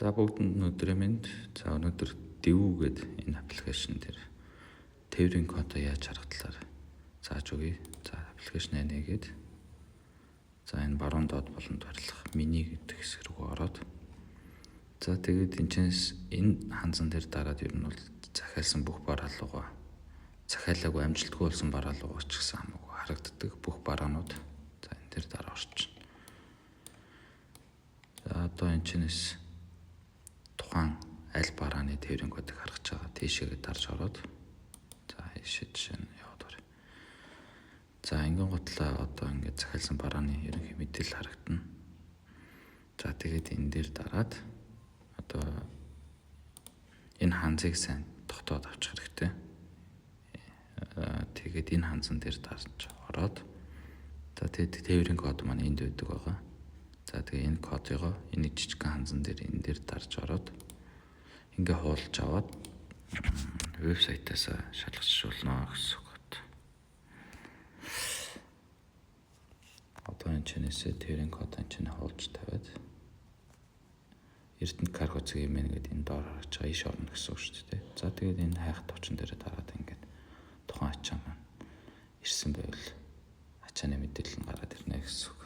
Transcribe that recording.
За бүгдэнд өнөөдрийн мэнд. За өнөөдөр Divu гэдэг энэ аппликейшн дээр тээврийн кодоо яаж харах талаар зааж өгье. За аппликейшнээ нээгээд за энэ баруун доод болонд барилах мини гэдэг хэсэг рүү ороод за тэгээд энэ ханзан дээр дараад ер нь бол захиалсан бүх бараалуугаа захиалаагүй амжилтгүй болсон бараалуугаа ч гэсэн хамаагүй харагддаг бүх бараанууд за энэ дээр дараа орчин. За одоо энэчнээс тухайн аль барааны тээврийн кодыг харах гэж байгаа. Тийшээгээ дарж ороод за жишээ нь яваад байна. За ингээд готлаа одоо ингээд захиалсан барааны ерөнхий мэдээлэл харагдана. За тэгээд энэ дээр дараад одоо энэ ханзыг сайн тогтоод авчих хэрэгтэй. Тэгээд энэ ханзан дээр дарж ороод за тэгээд тээврийн код маань энд байдаг байгаа. За тэгээ энэ кодыгоо энэ жижигхэн ханзан дээр энэ дээр дарж ороод ингээ хуулж аваад вебсайтаас шалгажуулна гэсэн үг. Одоо энэ чэнэсээ тээврийн код энэ хуулж тавиад Эрдэнэт карго цагийн мэн гэдэг энэ доор харж байгаа иш орно гэсэн үг шүү дээ. За тэгээд энэ хайх товчон дээр дараад ингээд тухайн ачаа маань ирсэн байвал ачааны мэдээлэл нь гараад ирнэ гэсэн үг.